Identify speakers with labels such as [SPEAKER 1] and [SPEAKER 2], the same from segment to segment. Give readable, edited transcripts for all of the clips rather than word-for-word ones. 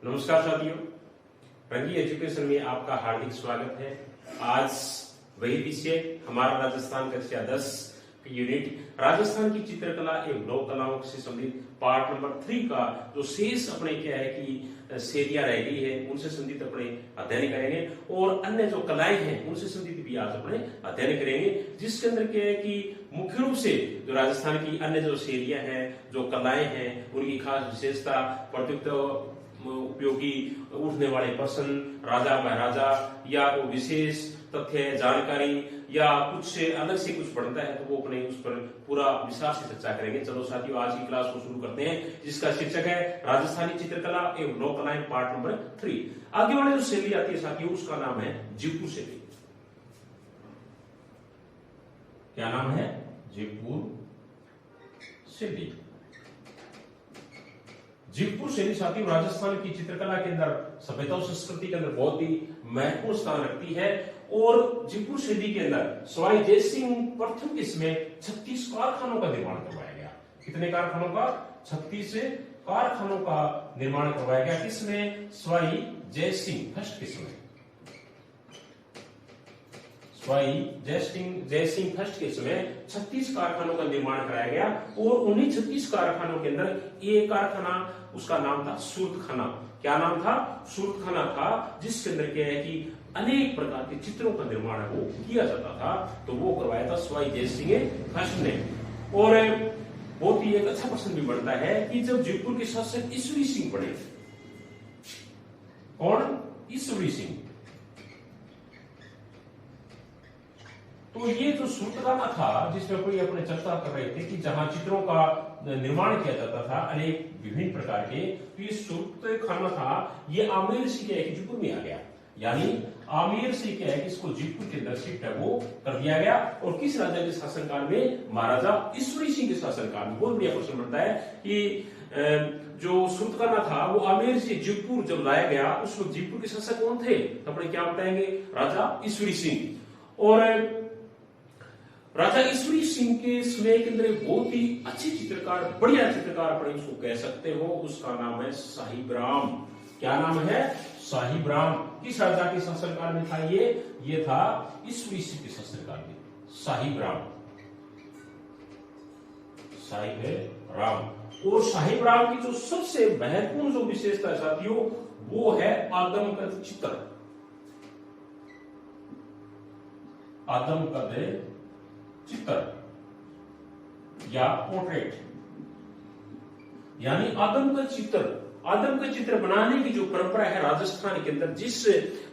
[SPEAKER 1] नमस्कार साथियों, रंगी एजुकेशन में आपका हार्दिक स्वागत है। आज वही विषय हमारा राजस्थान कक्षा 10 यूनिट राजस्थान की चित्रकला एवं लोक कलाओं से संबंधित पार्ट नंबर 3 का जो शेष अपने क्या है कि शैलियां रह गई है उनसे संबंधित अपने अध्ययन करेंगे और अन्य जो कलाएं हैं उनसे संबंधित भी आज अपने अध्ययन करेंगे, जिसके अंदर क्या है कि मुख्य रूप से जो राजस्थान की अन्य जो शैलियां हैं, जो कलाएं हैं, उनकी खास विशेषता, प्रत्युक्त उपयोगी उठने वाले प्रश्न, राजा महाराजा या वो विशेष तथ्य जानकारी या कुछ से अलग से कुछ पढ़ता है तो वो अपने उस पर पूरा विस्तार से चर्चा करेंगे। चलो साथियों, आज की क्लास को शुरू करते हैं, जिसका शीर्षक है राजस्थानी चित्रकला एवं लोक कलाएं पार्ट नंबर 3। आगे वाले जो शैली आती है साथियों, उसका नाम है जयपुर शैली। क्या नाम है? जयपुर शैली। जयपुर शैली साथियों राजस्थान की चित्रकला के अंदर, सभ्यता और संस्कृति के अंदर बहुत ही महत्वपूर्ण स्थान रखती है। और जयपुर शैली के अंदर सवाई जयसिंह प्रथम इसमें 36 कारखानों का निर्माण करवाया गया। कितने कारखानों का? 36 कारखानों का निर्माण करवाया गया। किसमें? सवाई जयसिंह फर्स्ट किसमें, सवाई जयसिंह फर्स्ट के समय 36 कारखानों का निर्माण कराया गया। और उन्हीं 36 कारखानों के अंदर एक कारखाना, उसका नाम था सूरतखाना। क्या नाम था? सूरतखाना था, जिसके अंदर क्या है कि अनेक प्रकार के चित्रों का निर्माण वो किया जाता था। तो वो करवाया था सवाई जयसिंह फर्स्ट ने। और बहुत ही एक अच्छा प्रश्न भी बनता है कि जब जयपुर के शासक ईश्वरी सिंह बने, कौन? ईश्वरी सिंह। तो ये जो सूरतखाना था, जिसमें कोई अपने चर्चा कर रहे थे कि जहां चित्रों का निर्माण किया जाता था अनेक विभिन्न प्रकार के, तो ये सूरतखाना था, ये आमेर से क्या है कि जयपुर में आ गया। यानी आमेर से क्या है कि इसको जयपुर के अंदर शिफ्ट है वो कर दिया गया। और किस राजा के शासनकाल में? महाराजा ईश्वरी सिंह के शासनकाल में। बहुत बढ़िया क्वेश्चन बनता है कि जो सूरतखाना था वो आमेर से जयपुर जब लाया गया, उस वक्त जयपुर के शासक कौन थे? अपने क्या बताएंगे? राजा ईश्वरी सिंह। और राजा ईश्वरी सिंह के समय के अंदर बहुत ही अच्छे चित्रकार, बढ़िया चित्रकार अपने उसको कह सकते हो, उसका नाम है साहिब राम। क्या नाम है? साहिब राम। किस राजा के शासनकाल में था ये था ईश्वरी सिंह के शासनकाल में। साहिब राम, साहिब राम। और साहिब राम की जो सबसे महत्वपूर्ण जो विशेषता है साथियों, वो है आदमकद चित्र। आदमकद चित्र या पोर्ट्रेट, यानी आदम का चित्र बनाने की जो परंपरा है राजस्थान के अंदर, जिस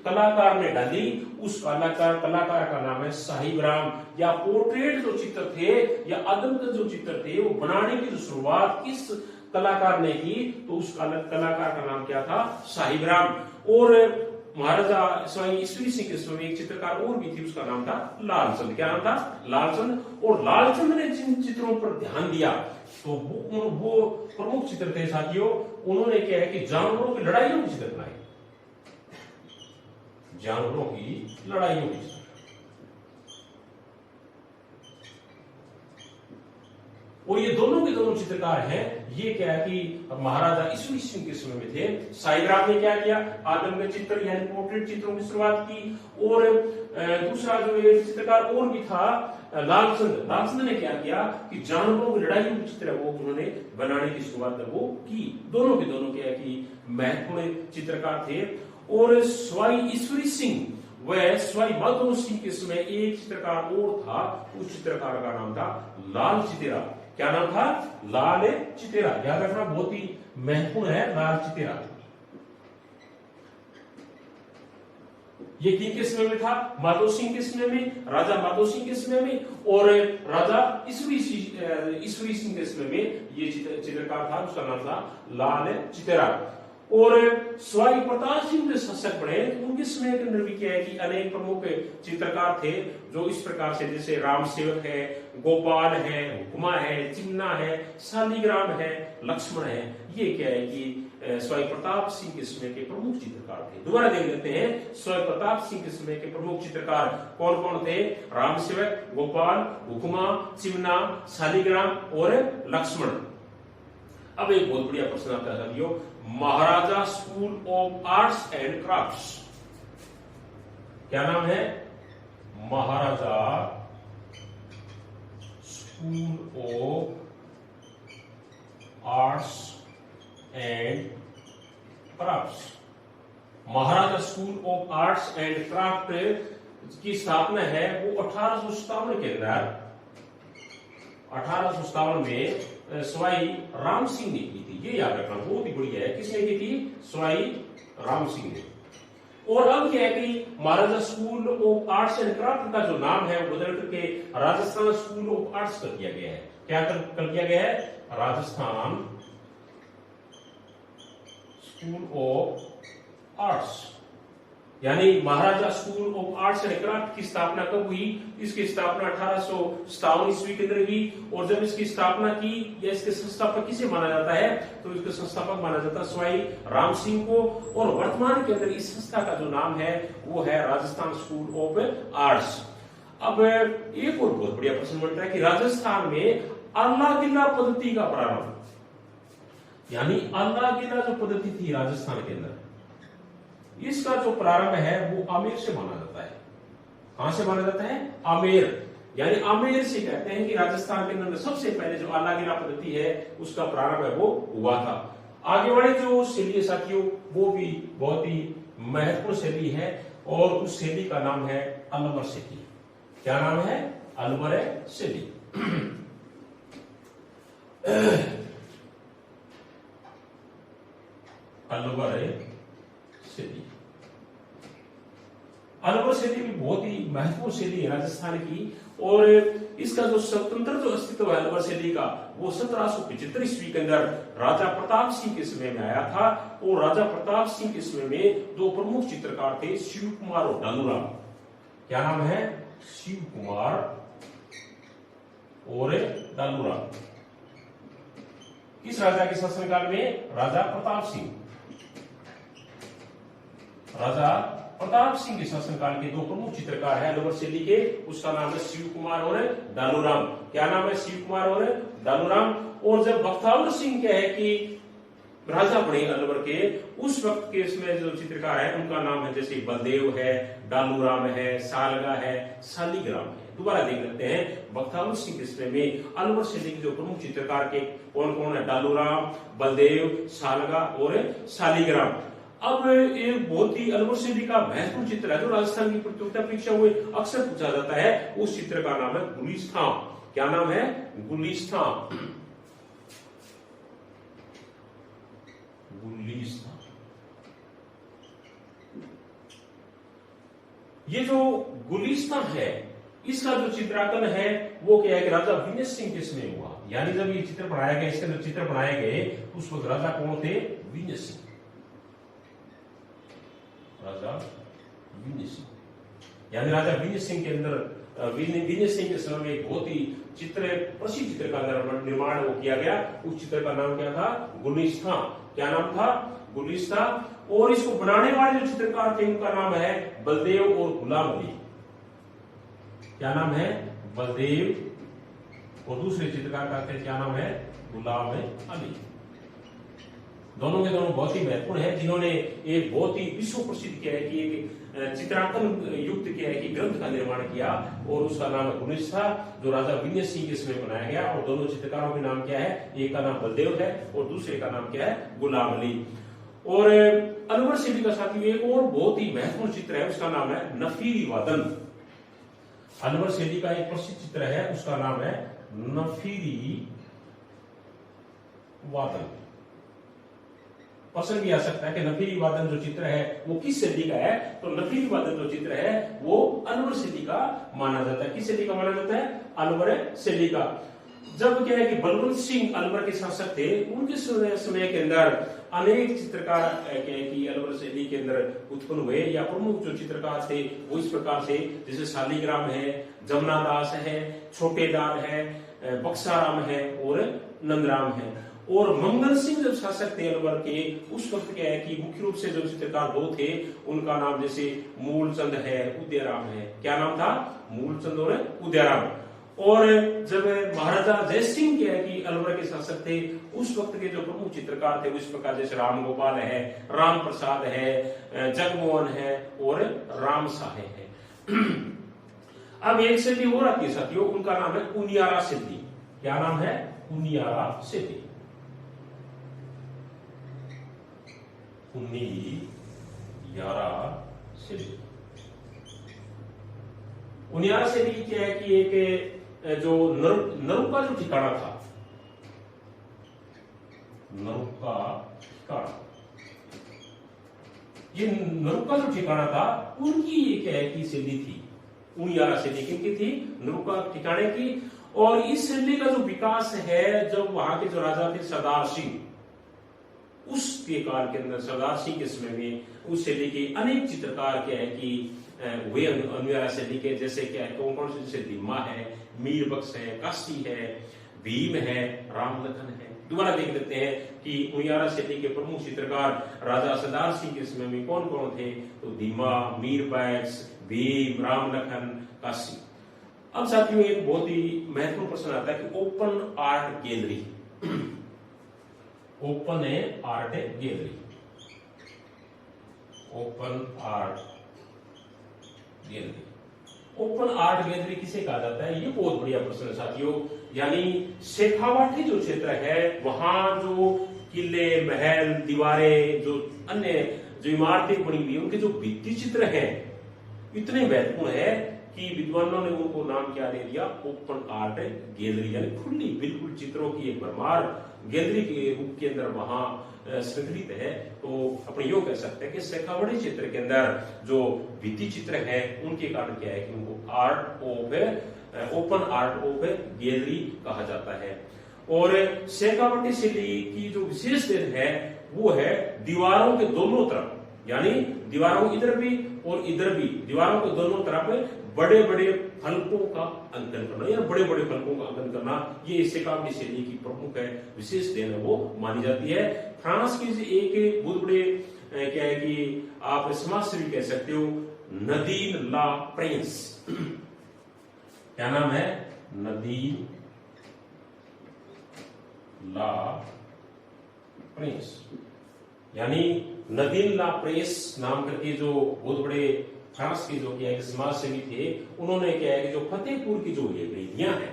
[SPEAKER 1] कलाकार ने डाली, उस कलाकार का नाम है साहिब राम। या पोर्ट्रेट जो चित्र थे या आदम का जो चित्र थे, वो बनाने की जो शुरुआत किस कलाकार ने की, तो उस कलाकार का नाम क्या था? साहिब राम। और महाराजा सवाई ईश्वरी सिंह के समय एक चित्रकार और भी थी, उसका नाम था लालचंद। क्या नाम था? लालचंद। और लालचंद ने जिन चित्रों पर ध्यान दिया, तो वो प्रमुख चित्र थे साथियों। उन्होंने क्या है कि जानवरों की लड़ाइयों के चित्र बनाए। जानवरों की लड़ाइयों के चित्र। और ये दोनों के दोनों चित्रकार हैं। ये क्या है कि महाराजा ईश्वरी सिंह के समय में थे। साहिब राम ने क्या किया? आदम के चित्र यानी पोर्ट्रेट चित्रों की शुरुआत की। और दूसरा जो ये चित्रकार और भी था लालचंद ने क्या किया कि जानवरों की लड़ाई के चित्र वो उन्होंने बनाने की शुरुआत वो की। दोनों के दोनों क्या है कि महत्वपूर्ण चित्रकार थे। और सवाई ईश्वरी सिंह वह सवाई माधो सिंह के समय एक चित्रकार और था, उस चित्रकार का नाम था लाल चितेरा। क्या नाम था? लाल चितेरा। याद रखना, बहुत ही महत्वपूर्ण है लाल चितेरा। ये किन के समय में था? माधो सिंह के समय में, राजा माधो सिंह के समय में, और राजा ईश्वरी सिंह के समय में ये चित्रकार था, उसका नाम था लाल चितेरा। और सवाई प्रताप सिंह जो शासक बने, उनके समय के अंदर भी क्या है कि अनेक प्रमुख चित्रकार थे, जो इस प्रकार से, जैसे राम सेवक है, गोपाल है, हुक्मा है, चिन्ना है, शालिग्राम है, लक्ष्मण है। ये क्या है कि सवाई प्रताप सिंह के समय के प्रमुख चित्रकार थे। दोबारा देख लेते हैं, सवाई प्रताप सिंह के समय के प्रमुख चित्रकार कौन कौन थे? राम सेवक, गोपाल, हुक्मा, चिन्ना, शालिग्राम और लक्ष्मण। अब एक बहुत बढ़िया प्रश्न आता है साथियों, Maharaja school of arts and crafts. क्या नाम है? Maharaja school of arts and crafts. Maharaja school of arts and craft की स्थापना है वो 1857 के अंदर 1857 में सवाई राम सिंह ने की थी। ये याद रखना बहुत ही बढ़िया है। किसने की थी? सवाई राम सिंह ने। और अब क्या है कि Maharaja school of arts and craft का जो नाम है वो बदल करके राजस्थान स्कूल ऑफ आर्ट्स कर दिया गया है। क्या कर दिया गया है? Rajasthan school of arts. यानी Maharaja school of arts and craft की स्थापना कब हुई? इसकी स्थापना 1857 ईस्वी के अंदर हुई। और जब इसकी स्थापना की या इसके संस्थापक किसे माना जाता है? तो इसके संस्थापक माना जाता है सवाई राम सिंह को। और वर्तमान के अंदर इस संस्था का जो नाम है वो है राजस्थान स्कूल ऑफ आर्ट्स। अब एक और बहुत बढ़िया प्रश्न बनता है कि राजस्थान में आल्हा किला पद्धति का प्रारंभ, यानी आल्हा किला जो पद्धति थी राजस्थान के अंदर, इसका जो प्रारंभ है वो आमेर से माना जाता है। कहां से माना जाता है? आमेर। यानी आमेर से कहते हैं कि राजस्थान के अंदर सबसे पहले जो आल्हा किला पद्धति है उसका प्रारंभ है वो हुआ था। आगे वाले जो शैली है साथियों वो भी बहुत ही महत्वपूर्ण शैली है और उस शैली का नाम है अलवर शैली। क्या नाम है? अलवर शैली। अलवर शैली। अलवर शैली भी बहुत ही महत्वपूर्ण शैली है राजस्थान की। और इसका जो स्वतंत्र जो अस्तित्व है अलवर शैली का वो 1775 ईस्वी के अंदर राजा प्रताप सिंह के समय में आया था। और राजा प्रताप सिंह के समय में दो प्रमुख चित्रकार थे, शिव कुमार और डालूराम। क्या नाम है? शिव कुमार और डालूराम। किस राजा के शासनकाल में? राजा प्रताप सिंह। राजा प्रताप सिंह के शासनकाल के दो प्रमुख चित्रकार है अलवर शैली के, उसका नाम है शिव कुमार और डालूराम। क्या नाम है? शिव कुमार और डालूराम। और जब बख्तावर सिंह क्या है कि राजा बने अलवर के, उस वक्त के इसमें जो चित्रकार है उनका नाम है जैसे बलदेव है, डालूराम है, सालगा है, शालीग्राम है। दोबारा देख लेते हैं। बख्तावर सिंह के समय में अलवर शैली के जो प्रमुख चित्रकार के कौन कौन है? डालूराम, बलदेव, सालगा और शालीग्राम। अब एक बहुत ही अलवर शैली का महत्वपूर्ण चित्र है जो राजस्थान की प्रतियोगिता परीक्षा हुए अक्सर पूछा जाता है। उस चित्र का नाम है गुलिस्तां। क्या नाम है? गुलिस्तां। गुलिस्तां। ये जो गुलिस्तां है इसका जो चित्रांकन है वो क्या है कि राजा विनय सिंह के समय हुआ। यानी जब ये चित्र बनाया गया, इसके अंदर चित्र बनाए गए, उस वक्त राजा कौन थे? विनय सिंह। राजा विनय सिंह। यानी राजा विनय सिंह के अंदर विनय सिंह के समय में बहुत ही प्रसिद्ध चित्र का निर्माण वो किया गया। उस चित्र का नाम क्या था? गुलिस्तां। क्या नाम था? गुलिस्तां। और इसको बनाने वाले जो चित्रकार थे उनका नाम है बलदेव और गुलाम अली। क्या नाम है? बलदेव। और दूसरे चित्रकार का क्या नाम है? गुलाम अली। दोनों के दोनों बहुत ही महत्वपूर्ण है, जिन्होंने एक बहुत ही विश्व प्रसिद्ध किया है कि एक चित्रांकन युक्त किया है कि ग्रंथ का निर्माण किया। और उसका नाम है गुलिस्तां, जो राजा विनय सिंह के समय बनाया गया। और दोनों चित्रकारों के नाम क्या है? एक का नाम बलदेव है और दूसरे का नाम क्या है? गुलाम अली। और अलवर शैली का साथियों एक और बहुत ही महत्वपूर्ण चित्र है, उसका नाम है नफीरी वादन। अलवर शैली का एक प्रसिद्ध चित्र है, उसका नाम है नफीरी वादन। प्रश्न भी आ सकता है कि नफीरी वादन जो चित्र है वो किस शैली का है? तो नफीरी वादन जो चित्र है वो अलवर शैली का माना जाता है। किस शैली का माना जाता है? अलवर शैली का। जब क्या है कि बलवंत सिंह अलवर के शासक थे, उनके समय के अंदर अनेक चित्रकार की अलवर शैली के अंदर उत्पन्न हुए। या प्रमुख जो चित्रकार थे वो इस प्रकार से, जैसे शालीग्राम है, जमुना दास है, छोटेदार है, बक्साराम है और नंदराम है। और मंगल सिंह जब शासक थे अलवर के, उस वक्त क्या है कि मुख्य रूप से जो चित्रकार दो थे उनका नाम जैसे मूलचंद है, उदयराम है। क्या नाम था? मूलचंद और उदयराम। और जब महाराजा जय सिंह क्या है कि अलवर के शासक थे, उस वक्त के जो प्रमुख चित्रकार थे उस प्रकार जैसे राम गोपाल है, राम प्रसाद है, जगमोहन है और राम साहे है। अब एक सिद्धि और आती है साथियों, उनका नाम है उनियारा सिद्धि। क्या नाम है? उनियारा सिद्धि। उनियारा सिद्धि। उनियारा सिद्धि क्या है कि एक जो नरुक का जो ठिकाना था, नरुक का ठिकाना, ये नरुक का जो ठिकाना था उनकी ये क्या है कि सिद्धि थी। उनियारा सिद्धि किनकी थी? नरुक का ठिकाने की। और इस सिद्धि का जो विकास है, जब वहां के जो राजा थे सरदार सिंह, उसके काल के अंदर सरदार सिंह के समय में उस शैली के अनेक चित्रकार क्या है कि वे उनियारा शैली के, जैसे क्या है कौन कौन से, जैसे दिम्मा है, मीर बख्श है, काशी है, भीम है, राम लखन है। दोबारा देख लेते हैं कि उनियारा शैली के प्रमुख चित्रकार राजा सरदार सिंह के समय में कौन कौन थे। तो दिम्मा, मीर बख्श, भीम, राम लखन, काशी। अब साथियों एक बहुत ही महत्वपूर्ण प्रश्न आता है कि open art gallery, open art gallery, open art gallery, open art gallery किसे कहा जाता है? ये बहुत बढ़िया प्रश्न है साथियों। यानी शेखावाटी जो क्षेत्र है, वहां जो किले, महल, दीवारें, जो अन्य जो इमारतें बनी हुई, उनके जो भित्ति चित्र हैं इतने महत्वपूर्ण है कि विद्वानों ने उनको नाम क्या दे दिया? Open art gallery. यानी खुली बिल्कुल चित्रों की एक भरमार गैलरी के रूप के अंदर वहां संग्रहित है। तो अपने यो कह सकते हैं कि शेखावाटी क्षेत्र के अंदर जो भित्ति चित्र है उनके कारण क्या है कि उनको art of open art of gallery कहा जाता है। और शेखावाटी शैली की जो विशेष देन है वो है दीवारों के दोनों तरफ, यानी दीवारों इधर भी और इधर भी, दीवारों के दोनों तरफ बड़े बड़े फलकों का अंकन करना, या बड़े बड़े फलकों का अंकन करना, ये शेखावाटी शैली की प्रमुख है विशेष देन है वो मानी जाती है। फ्रांस की एक बहुत बड़े क्या है कि आप समाज सेवी कह सकते हो, नदीन ला प्रिंस। क्या नाम है? नदीन ला प्रिंस। यानी नदीन ला प्रेस नाम करके जो बहुत बड़े फ्रांस के जो क्या है समाज सेवी थे, उन्होंने क्या है कि जो फतेहपुर की जो ये वेदियां हैं,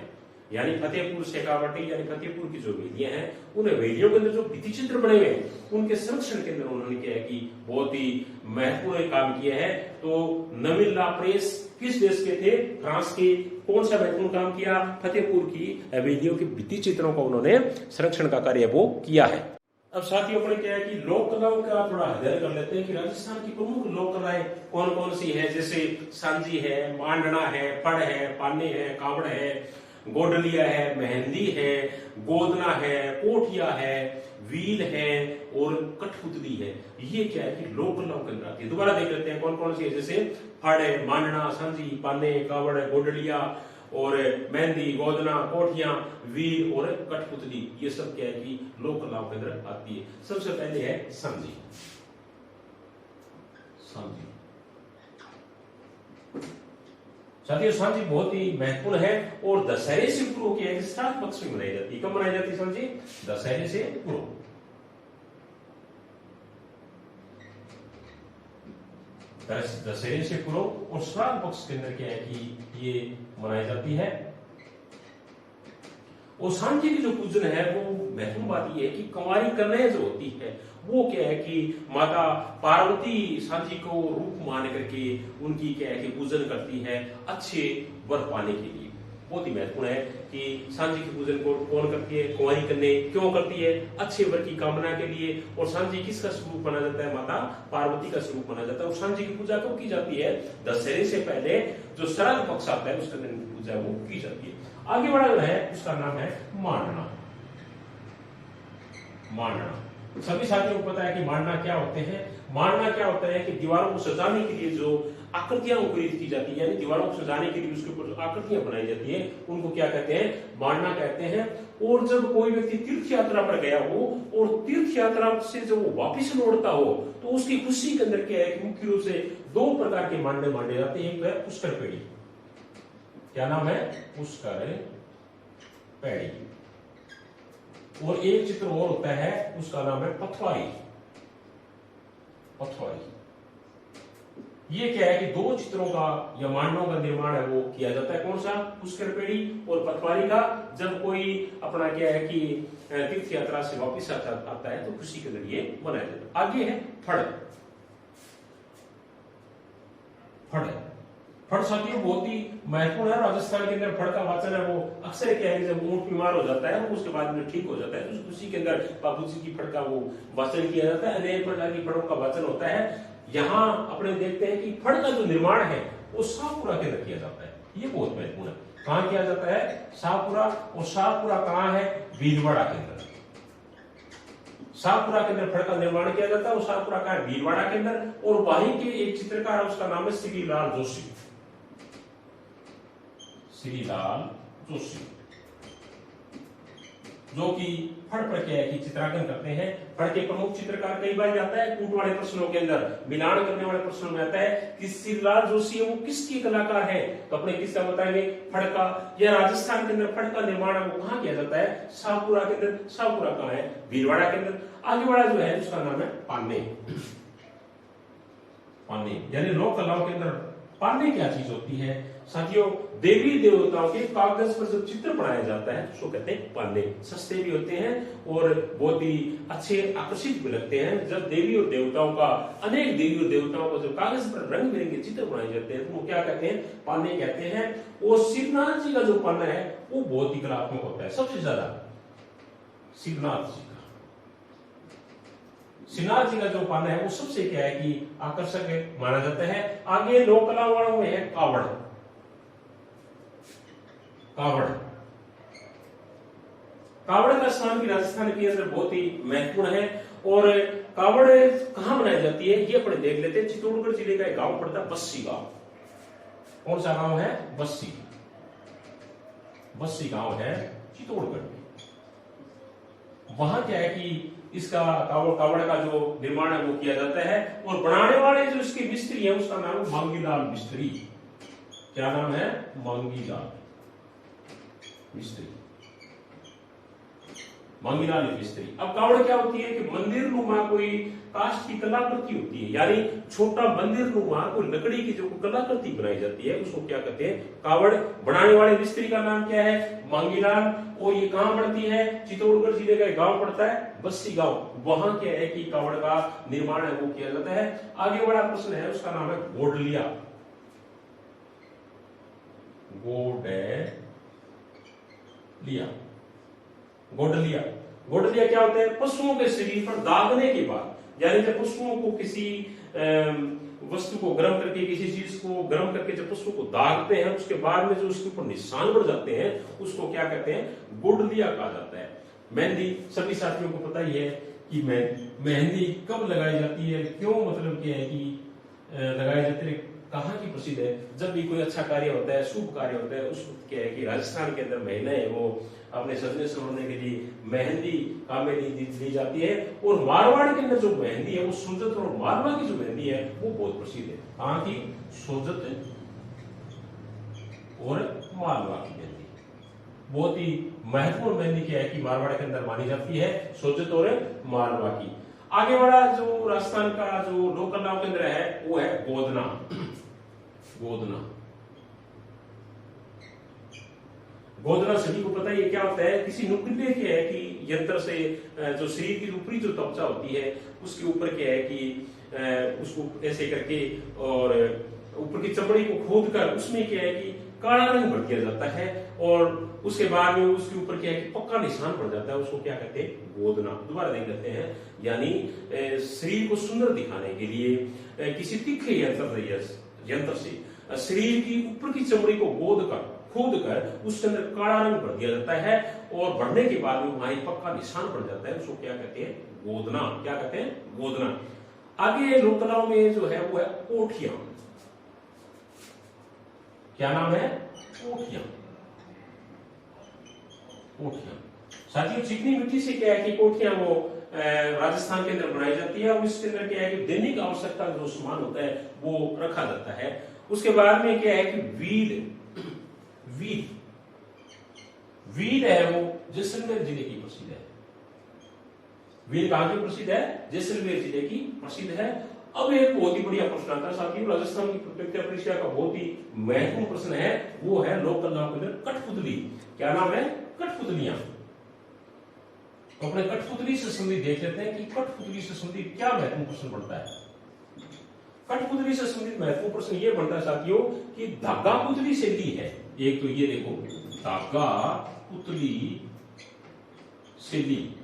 [SPEAKER 1] यानी फतेहपुर शेखावाटी यानी फतेहपुर की जो वेदियां हैं, उन वेदियों के अंदर जो भित्ति चित्र बने हुए हैं उनके संरक्षण के अंदर उन्होंने क्या है कि बहुत ही महत्वपूर्ण काम किया है। तो नवीन ला प्रेस किस देश के थे? फ्रांस के। कौन सा महत्वपूर्ण काम किया? फतेहपुर की वेदियों के भित्ति चित्रों का उन्होंने संरक्षण का कार्य वो किया है। अब साथियों अपने क्या है कि लोक कलाओं का थोड़ा अध्ययन कर लेते हैं कि राजस्थान की प्रमुख लोक कलाएं कौन कौन सी है। जैसे सांजी है, मांडना है, फड़ है, पाने है, कावड़ है, गोडलिया है, मेहंदी है, गोदना है, कोठिया है, व्हील है और कठपुतली है। ये क्या है कि लोक कलाओं के अंदर आती है। दोबारा देख लेते हैं कौन कौन सी है। जैसे फड़ है, मांडना, सांजी, पाने, कावड़, गोडलिया और मेहंदी, गोदना, कोठियां, वीर और कठपुतली, ये सब क्या है कि लोक कलाओं के अंदर आती है। सबसे पहले है सांजी। सांजी साथियों सांजी बहुत ही महत्वपूर्ण है और दशहरे से पूर्व की है श्राद्ध पक्ष में मनाई जाती है। कब मनाई जाती है सांजी? दशहरे से पूर्व। दशहरे से पूर्व और श्राद्ध पक्ष के अंदर क्या है कि ये मनाई जाती है। और सांजी की जो पूजन है वो महत्वपूर्ण बात ये है कि कुंवारी कन्या जो होती है वो क्या है कि माता पार्वती सांजी को रूप मान करके उनकी क्या है कि पूजन करती है अच्छे वर पाने के लिए। बहुत ही महत्वपूर्ण है कि सांजी की पूजन को कौन करती है? कुंवारी कन्या क्यों करती है? अच्छे वर की कामना के लिए। और सांजी किसका स्वरूप माना जाता है? माता पार्वती का स्वरूप माना जाता है। और सांजी की पूजा कब की जाती है? दशहरे से पहले जो श्राद्ध पक्ष आता है उसके दिन की पूजा वो की जाती है। आगे बढ़ा जो है उसका नाम है मांडना। मांडना सभी साथियों को पता है कि मांडना क्या होते हैं। मांडना क्या होता है कि दीवारों को सजाने के लिए जो आकृतियां अंकुरित की जाती है, यानी दीवारों को सजाने के लिए उसके ऊपर जो आकृतियां बनाई जाती है उनको क्या कहते हैं? मांडना कहते हैं। और जब कोई व्यक्ति तीर्थ यात्रा पर गया हो और तीर्थ यात्रा से जब वो वापिस लौटता हो तो उसकी खुशी के अंदर क्या है कि मुख्य रूप से दो प्रकार के मांडे मांडे जाते हैं। एक है पुष्कर पेड़ी, क्या नाम है? पुष्कर पैड़ी। और एक चित्र और होता है, उसका नाम है पथवारी। पथवारी ये क्या है कि दो चित्रों का या मांडवों का निर्माण है वो किया जाता है। कौन सा? पुष्कर पेड़ी और पटवारी का। जब कोई अपना क्या है कि तीर्थ यात्रा से वापिस आता है तो खुशी के जरिए बनाया जाता है। आगे है फड़। फड़ फड़ साथियों बहुत ही महत्वपूर्ण है। राजस्थान के अंदर फड़ का वाचन है वो अक्सर क्या है जब ऊंट बीमार हो जाता है उसके बाद में ठीक हो जाता है तो उसी के अंदर बाबूजी की फड़ का वो वाचन किया जाता है। अनेक प्रकार की फड़ों का वाचन होता है। यहाँ अपने देखते हैं कि फड़ का जो निर्माण है वो शाहपुरा के अंदर किया जाता है। ये बहुत महत्वपूर्ण है। कहाँ किया जाता है? शाहपुरा। और शाहपुरा कहाँ है? भीलवाड़ा के अंदर। शाहपुरा के अंदर फड़ का निर्माण किया जाता है और शाहपुरा का है भीलवाड़ा के अंदर। और वहीं के एक चित्रकार है उसका नाम है श्रीलाल जोशी। श्रीलाल जोशी जो कि फड़ पर क्या है कि चित्रांकन करते हैं। फड़ के प्रमुख चित्रकार कई बार आता है कूट वाले प्रश्नों के अंदर, मिलान करने वाले प्रश्नों में आता है कि श्रीलाल जोशी है वो किसकी कलाकार है, तो अपने किसका बताएंगे? फड़ का। या राजस्थान के अंदर फड़ का निर्माण है वो कहाँ किया जाता है? शाहपुरा के अंदर। शाहपुरा कहाँ है? भीलवाड़ा के अंदर। आगे वाला जो है उसका नाम है पान्ने। पान्ने यानी लोक कलाओं के अंदर पान्ने क्या चीज होती है साथियों? देवी देवताओं के कागज पर जब चित्र बनाया जाता है उसको कहते हैं पान्ने। सस्ते भी होते हैं और बहुत ही अच्छे आकर्षित भी लगते हैं। जब देवी और देवताओं का, अनेक देवी और देवताओं का जब कागज पर रंग बिरंगे चित्र बनाए जाते हैं तो वो क्या कहते हैं? पान्ने कहते हैं। और श्रीनाथ जी का जो पन्ना है वो बहुत ही कलात्मक होता है। सबसे ज्यादा श्रीनाथ जी का, श्रीनाथ जी का जो पन्ना है वो सबसे क्या है कि आकर्षक है माना जाता है। आगे लोक कला वालों में है कावड़। कावड़ कावड़ का स्थान भी राजस्थान के अंदर बहुत ही महत्वपूर्ण है। और कावड़ कहां बनाई जाती है ये अपने देख लेते हैं। चित्तौड़गढ़ जिले का एक गांव पड़ता है बस्सी गांव। कौन सा गांव है? बस्सी। बस्सी गांव है चित्तौड़गढ़ में। वहां क्या है कि इसका कावड़ का जो निर्माण है वो किया जाता है। और बनाने वाले जो इसके मिस्त्री है उसका नाम है मांगीलाल मिस्त्री। क्या नाम है? मांगीलाल मिस्त्री। मांगीलाल मिस्त्री। अब कावड़ क्या होती है कि मंदिर नुमा कोई काष्ठ की कलाकृति होती है, यानी छोटा मंदिर नुमा कोई लकड़ी की जो कलाकृति बनाई जाती है उसको क्या कहते हैं? कावड़। बनाने वाले मिस्त्री का नाम क्या है? मांगीलाल। और ये कहां पड़ती है? चित्तौड़गढ़ जिले का एक गांव पड़ता है बस्सी गांव। वहां क्या है कि कावड़ का निर्माण है वो किया जाता है। आगे बड़ा प्रश्न है उसका नाम है गोडलिया। गोडलिया। गोडलिया क्या होता है? पशुओं के शरीर पर दागने के बाद, यानी जब पशुओं को किसी वस्तु को गर्म करके, किसी चीज को गर्म करके जब पशु को दागते हैं उसके बाद में जो उसके ऊपर निशान पड़ जाते हैं उसको क्या कहते हैं? गोडलिया कहा जाता है। मेहंदी सभी साथियों को पता ही है कि मेहंदी कब लगाई जाती है, क्यों, मतलब क्या है कि लगाई जाती है, कहाँ की प्रसिद्ध है? जब भी कोई अच्छा कार्य होता है, शुभ कार्य होता है, उस वक्त क्या है कि राजस्थान के अंदर महिलाएं वो अपने सजने संवरने के लिए मेहंदी काम में ली जाती है। और मारवाड़ के अंदर जो मेहंदी है वो सोजत और मारवा की जो मेहंदी है वो बहुत प्रसिद्ध है। कहाँ की? सोजत और मारवा की मेहंदी बहुत ही महत्वपूर्ण मेहंदी क्या है कि मारवाड़ के अंदर मानी जाती है, सोजत और मारवा की। आगे वाला जो राजस्थान का जो लोक कलाओं के अंदर है वो है गोदना। गोदना। गोदना सभी को पता है क्या होता है? किसी नुकीले के है कि यंत्र से जो शरीर की ऊपरी जो त्वचा होती है उसके ऊपर क्या है कि उसको ऐसे करके और ऊपर की चमड़ी को खोद कर उसमें क्या है कि काला रंग भर दिया जाता है। और उसके बाद में उसके ऊपर क्या है कि पक्का निशान पड़ जाता है, उसको क्या कहते हैं? गोदना। दोबारा देख लेते हैं। यानी शरीर को सुंदर दिखाने के लिए किसी तीखे यंत्र से शरीर की ऊपर की चमड़ी को खोद कर उसके अंदर काला रंग भर दिया जाता है और भरने के बाद में वहां पक्का निशान पड़ जाता है, उसको क्या कहते हैं? गोदना। क्या कहते हैं? गोदना। आगे लोक कलाओं में जो है वो है कोठियां। क्या नाम है? कोठियां। कोठियां साथियों चिकनी मिट्टी से क्या है कि कोठियां वो राजस्थान के अंदर बनाई जाती है और इसके अंदर क्या है कि दैनिक आवश्यकता जो सामान होता है वो रखा जाता है। उसके बाद में क्या है कि वीर, वीर है वो जैसलमेर जिले की प्रसिद्ध है। वीर कहां की प्रसिद्ध है? जैसलमेर जिले की प्रसिद्ध है। अब एक बहुत ही बढ़िया प्रश्न आता है साथियों, राजस्थान की प्रत्यक्ष परीक्षा का बहुत ही महत्वपूर्ण प्रश्न है, वो है लोक कलाओं के अंदर कठपुतली। क्या नाम है? कठपुतलियां। तो अपने कठपुतली से संबंधित देख लेते हैं कि कठपुतली से संबंधित क्या महत्वपूर्ण प्रश्न बनता है। कठपुतली से संबंधित महत्वपूर्ण प्रश्न ये बनता है साथियों कि धागा पुतली शैली है। एक तो ये देखो, धागा पुतली शैली,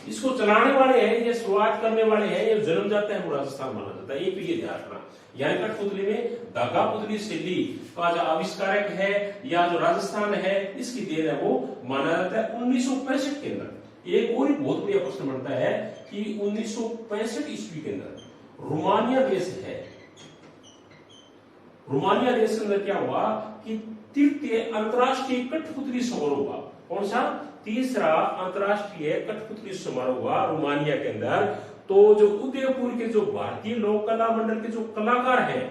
[SPEAKER 1] इसको चलाने वाले हैं, ये शुरुआत करने वाले हैं, ये जन्म जाता है वो राजस्थान माना जाता है। एक तो ये ध्यान रखना, यानी कठपुतली में धागा पुतली शैली का जो आविष्कारक है या जो राजस्थान है, इसकी देन है वो माना जाता है 1965 के अंदर। एक और बहुत बढ़िया प्रश्न बनता है कि 1965 ईस्वी के अंदर रोमानिया देश है, रोमानिया देश के अंदर क्या हुआ कि तृतीय अंतरराष्ट्रीय कठपुतली समारोह हुआ। कौन सा? तीसरा अंतरराष्ट्रीय कठपुतली समारोह हुआ रोमानिया के अंदर। तो जो उदयपुर के जो भारतीय लोक कला मंडल के जो कलाकार हैं,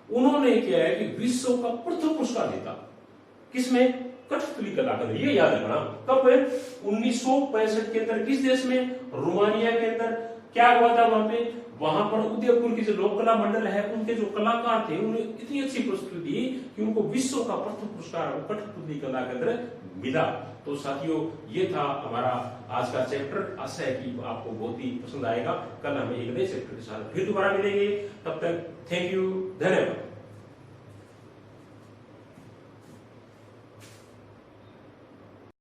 [SPEAKER 1] उन्होंने क्या है कि विश्व का प्रथम पुरस्कार जीता। किसमें? कठपुतली कला के अंदर। ये याद रखना, कब? 1965 के अंदर। किस देश में? रोमानिया के अंदर। क्या हुआ था वहां पे? वहां पर उदयपुर के जो लोक कला मंडल है, उनके जो कलाकार थे, उन्हें इतनी अच्छी प्रस्तुति दी कि उनको विश्व का प्रथम पुरस्कार कठपुतली कला के अंदर मिला। तो साथियों, ये था हमारा आज का चैप्टर। आशा है कि आपको बहुत ही पसंद आएगा। कल हम एक नए चैप्टर के साथ फिर दोबारा मिलेंगे। तब तक थैंक यू, धन्यवाद।